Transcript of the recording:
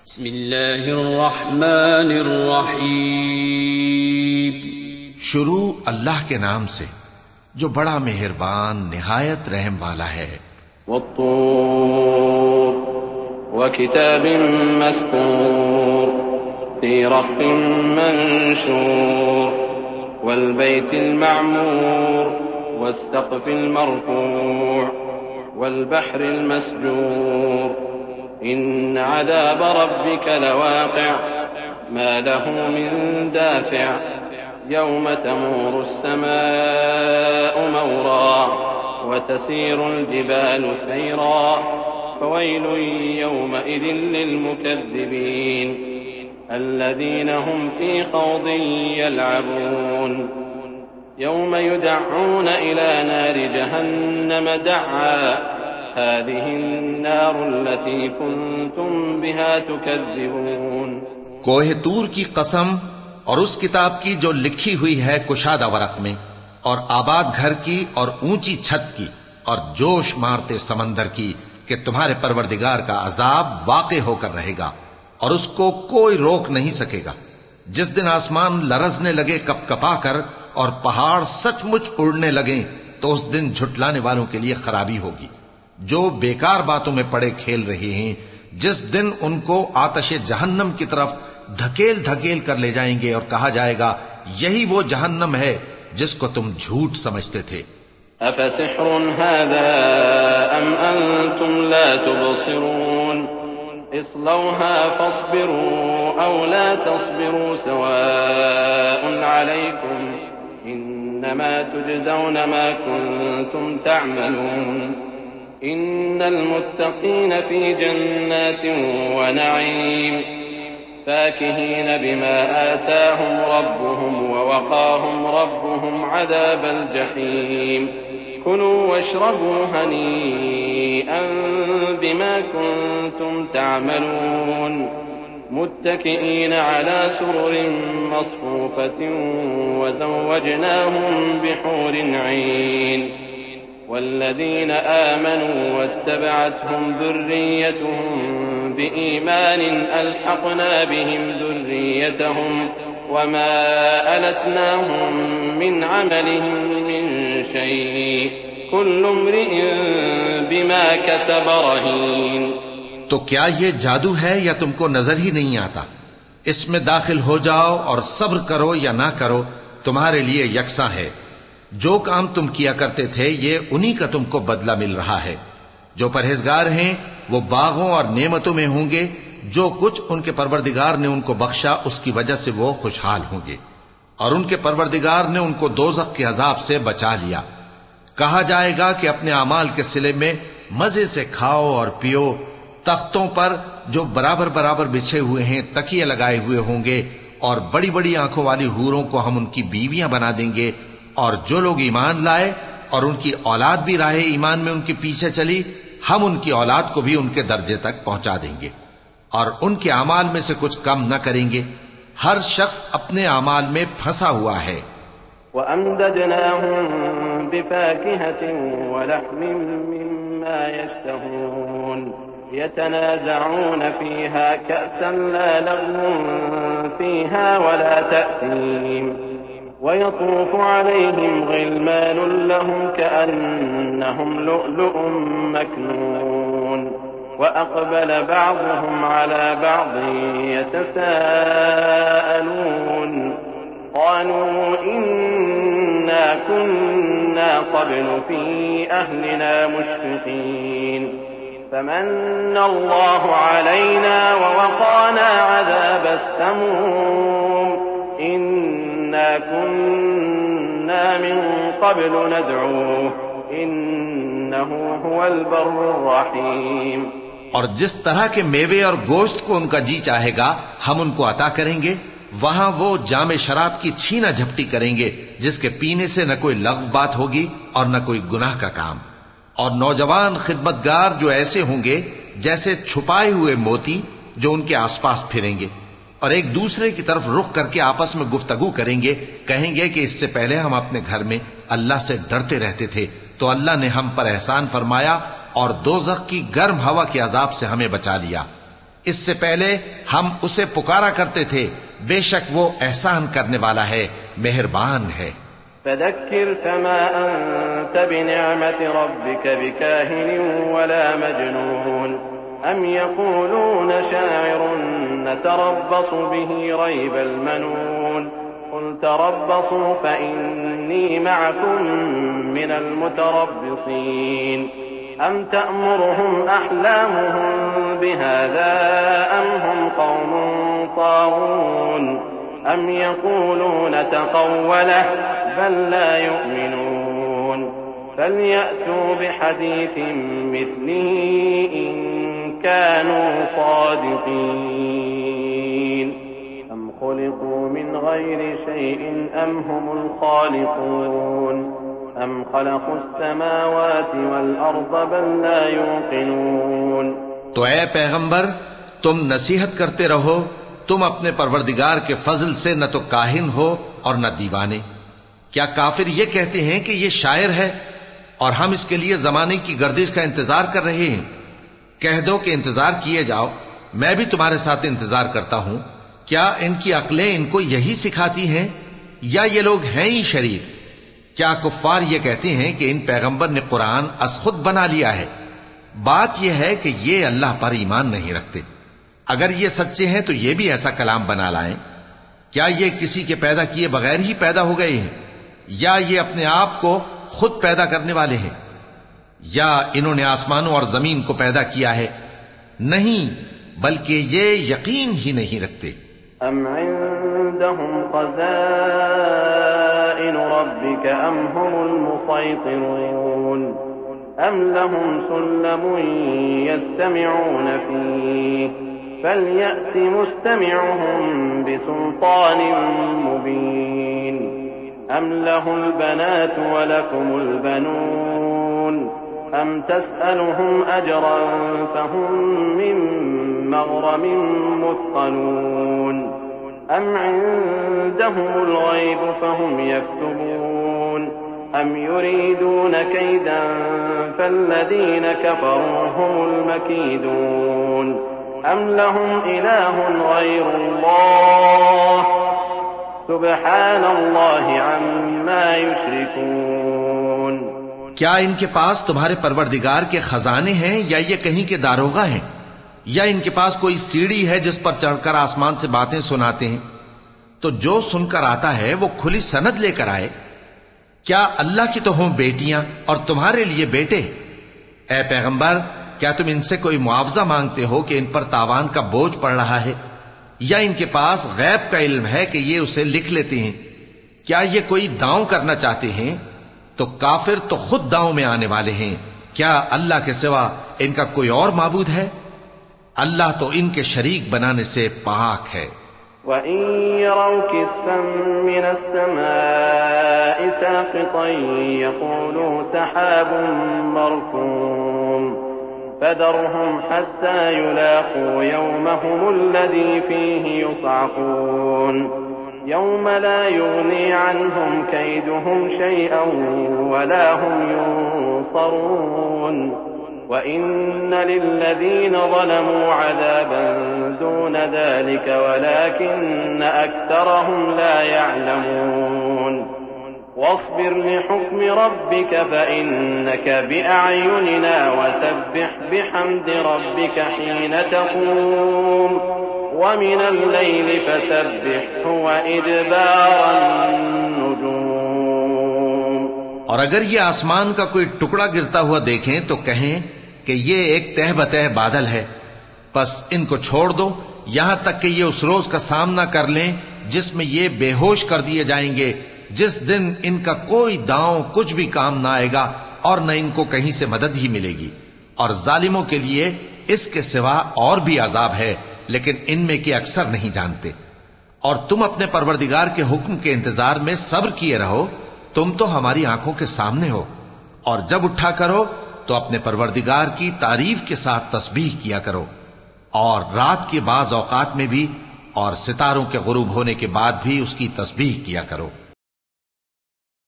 बिस्मिल्लाहिर्रहमानिर्रहीम। शुरू अल्लाह के नाम से जो बड़ा मेहरबान निहायत रहम वाला है। वत्तूर वकिताबिन मस्कूर फी रक़्क़िन मंशूर वल्बैतिल मअमूर वस्सक़्फ़िल मरफ़ूअ वल्बहरिल मस्जूर इन्न अज़ाब रब्बिक लवाक़िअ मा लहू मिन दाफ़िअ यौम तमूरु अस्समाउ मौरा वतसीरुल जिबालु सैरा फवैलुन यौमइज़िन लिलमुकज़्ज़िबीन अल्लज़ीना हुम फ़ी ख़ौज़िन यलअबून यौम युदअऊना इला नारि जहन्नम दअआ हाज़िहिन्नारु अल्लती कुन्तुम बिहा तुकज़्ज़िबून। कोहे तूर की कसम और उस किताब की जो लिखी हुई है कुशादा वरक में, और आबाद घर की और ऊंची छत की, और जोश मारते समंदर की कि तुम्हारे परवरदिगार का अजाब वाक़े होकर रहेगा और उसको कोई रोक नहीं सकेगा। जिस दिन आसमान लरजने लगे कपकपा कर और पहाड़ सचमुच उड़ने लगे, तो उस दिन झुटलाने वालों के लिए खराबी होगी जो बेकार बातों में पड़े खेल रहे हैं। जिस दिन उनको आतशे जहन्नम की तरफ धकेल धकेल कर ले जाएंगे और कहा जाएगा यही वो जहन्नम है जिसको तुम झूठ समझते थे। अफसिह्रुन हाज़ा अम अंतुम ला तुबसिरून इस्लौहा फस्बिरू औ ला तस्बिरू सवाउन अलैकुम इन्नमा तुजज़ौन मा कुंतुम तअमलून इन्नल मुत्तक़ीन फी जन्नातिन व नईम फाकिहीन बिमा आताहुम रब्बुहुम व वक़ाहुम रब्बुहुम अज़ाबल जहीम कुलू वश्रबू हनीअन बिमा कुंतुम तअमलून मुत्तकिईन अला सुरुरिन मस्फूफ़तिन व ज़व्वजनाहुम बिहूरिन ऐन वल्लज़ीना आमनू वत्तबअतहुम ذुर्रिय्यतुहुम बिईमान अल्हक़ना बिहिम ذुर्रिय्यतहुम वमा अलतनाहुम मिन अमलिहिम मिन शैअ कुल्लु इम्रिइन बिमा कसब रहीन। तो क्या ये जादू है या तुमको नजर ही नहीं आता? इसमें दाखिल हो जाओ और सब्र करो या ना करो, तुम्हारे लिए यकसा है। जो काम तुम किया करते थे ये उन्हीं का तुमको बदला मिल रहा है। जो परहेजगार हैं वो बागों और नेमतों में होंगे। जो कुछ उनके परवरदिगार ने उनको बख्शा उसकी वजह से वो खुशहाल होंगे, और उनके परवरदिगार ने उनको दोज़ख के अजाब से बचा लिया। कहा जाएगा कि अपने अमाल के सिले में मजे से खाओ और पियो। तख्तों पर जो बराबर बराबर बिछे हुए हैं तकिए लगाए हुए होंगे, और बड़ी बड़ी आंखों वाली हूरों को हम उनकी बीवियां बना देंगे। और जो लोग ईमान लाए और उनकी औलाद भी राहे ईमान में उनके पीछे चली, हम उनकी औलाद को भी उनके दर्जे तक पहुंचा देंगे और उनके अमाल में से कुछ कम न करेंगे। हर शख्स अपने अमाल में फंसा हुआ है। वअमददनाहुम बिफाकिहतिन वलहमिन मिम्मा यश्तहून यतनाज़ऊन फीहा कअसन ला लग़्वुन फीहा वला तअसीम वयतूफ़ु अलैहिम ग़िल्मानुन लहुम कअन्नहुम लुअलुअुम मकनून वअक़बल बअज़ुहुम अला बअज़िन यतसाअलून क़ालू इन्ना कुन्ना क़ब्लु फ़ी अहलिना मुश्फ़िक़ीन फ़मन्नल्लाहु अलैना ववक़ाना अज़ाबस समूम इन्ना कुन्ना मिन क़ब्लु नदऊह इन्नहु हुवल बर्रुर रहीम। और जिस तरह के मेवे और गोश्त को उनका जी चाहेगा हम उनको अता करेंगे। वहां वो जामे शराब की छीना झपटी करेंगे जिसके पीने से न कोई लग़्व बात होगी और न कोई गुनाह का काम। और नौजवान खिदमतगार जो ऐसे होंगे जैसे छुपाए हुए मोती जो उनके आसपास फिरेंगे और एक दूसरे की तरफ रुख करके आपस में गुफ्तगू करेंगे। कहेंगे कि इससे पहले हम अपने घर में अल्लाह से डरते रहते थे, तो अल्लाह ने हम पर एहसान फरमाया और दोज़ख की गर्म हवा के अजाब से हमें बचा लिया। इससे पहले हम उसे पुकारा करते थे, बेशक वो एहसान करने वाला है, मेहरबान है। फदक्किर फमा अंत बिनिअमति रब्बिक बिकाहिन वला मजनून अम यक़ूलून शाइरुन नतरब्बसु बिही रैबल मनून क़ुल तरब्बसू फ़इन्नी मअकुम मिनल मुतरब्बिसीन अम तअमुरुहुम अहलामुहुम बिहाज़ा अम हुम क़ौमुन ताग़ून अम यक़ूलून तक़व्वलह बल ला युमिनून फलयअतू बिहदीसिन मिस्लिही इन कानू सादिक़ीन अम खुलिक़ू मिन गैरि शैइन अम हुमुल खालिक़ून अम खलक़ुस समावाति वल अर्ज़ बल ला युक़िनून। तो ऐ पैगंबर, तुम नसीहत करते रहो, तुम अपने परवरदिगार के फजल से न तो काहिन हो और न दीवाने। क्या काफिर ये कहते हैं कि ये शायर है और हम इसके लिए जमाने की गर्दिश का इंतजार कर रहे हैं? कह दो कि इंतजार किए जाओ, मैं भी तुम्हारे साथ इंतजार करता हूं। क्या इनकी अक्लें इनको यही सिखाती हैं या ये लोग हैं ही शरीर? क्या कुफ्फार ये कहते हैं कि इन पैगंबर ने कुरान असखुद बना लिया है? बात यह है कि ये अल्लाह पर ईमान नहीं रखते। अगर ये सच्चे हैं तो ये भी ऐसा कलाम बना लाएं। क्या ये किसी के पैदा किए बगैर ही पैदा हो गए हैं, या ये अपने आप को खुद पैदा करने वाले हैं, या इन्होंने आसमानों और जमीन को पैदा किया है? नहीं, बल्कि ये यकीन ही नहीं रखते। अम इंदहुम ख़ज़ाइनु रब्बिक अम हुमुल मुसैतिरून अम लहुम सुल्लमुन यस्तमिऊन फीह फलयअति मुस्तमिउहुम बिसुल्तानिन मुबीन अम लहुल बनातु व लकुमुल बनून अम तस्अलुहुम अजरन फहुम मिन मग़रमिन मुस्क़लून अम इंदहुमुल ग़ैब फहुम यक्तुबून अम युरीदून कैदन फल्लज़ीन कफ़रू हुमुल मकीदून अम लहुम इलाहुन ग़ैरुल्लाह सुब्हानल्लाहि अम्मा युश्रिकून। क्या इनके पास तुम्हारे परवरदिगार के खजाने हैं, या ये कहीं के दारोगा हैं, या इनके पास कोई सीढ़ी है जिस पर चढ़कर आसमान से बातें सुनाते हैं? तो जो सुनकर आता है वो खुली सनद लेकर आए। क्या अल्लाह की तो हों बेटियां और तुम्हारे लिए बेटे? ऐ पैगंबर, क्या तुम इनसे कोई मुआवजा मांगते हो कि इन पर तावान का बोझ पड़ रहा है, या इनके पास गैब का इल्म है कि ये उसे लिख लेते हैं? क्या ये कोई दांव करना चाहते हैं? तो काफिर तो खुद दांव में आने वाले हैं। क्या अल्लाह के सिवा इनका कोई और माबूद है? अल्लाह तो इनके शरीक बनाने से पाक है। वइन यरौ किस्फन मिनस समाइ साक़ितन यक़ूलू सहाबुन मरकूम फदरहुम हत्ता युलाक़ू यौमहुमुल्लज़ी फ़ीहि युस्अक़ून यौम ला युग़नी अन्हुम कैदुहुम शैअन वला हुम युन्सरून वइन्न लिल्लज़ीन ज़लमू अज़ाबन दून ज़ालिक वलाकिन्न अक्सरहुम ला यअलमून वस्बिर लिहुक्मि रब्बिक फ़इन्नक बिअअयुनिना वसब्बिह बिहम्दि रब्बिक हीन तक़ूम वमिनल लैलि फ़सब्बिहु वइदबारन नुजूम। और अगर ये आसमान का कोई टुकड़ा गिरता हुआ देखें तो कहें कि ये एक तह बतह बादल है, बस इनको छोड़ दो यहां तक कि ये उस रोज का सामना कर लें जिसमें ये बेहोश कर दिए जाएंगे, जिस दिन इनका कोई दांव कुछ भी काम ना आएगा और न इनको कहीं से मदद ही मिलेगी। और जालिमों के लिए इसके सिवा और भी अजाब है, लेकिन इनमें के अक्सर नहीं जानते। और तुम अपने परवरदिगार के हुक्म के इंतजार में सब्र किए रहो, तुम तो हमारी आंखों के सामने हो। और जब उठा करो तो अपने परवरदिगार की तारीफ के साथ तस्बीह किया करो, और रात के बाज औकात में भी और सितारों के गुरूब होने के बाद भी उसकी तस्बीह किया करो।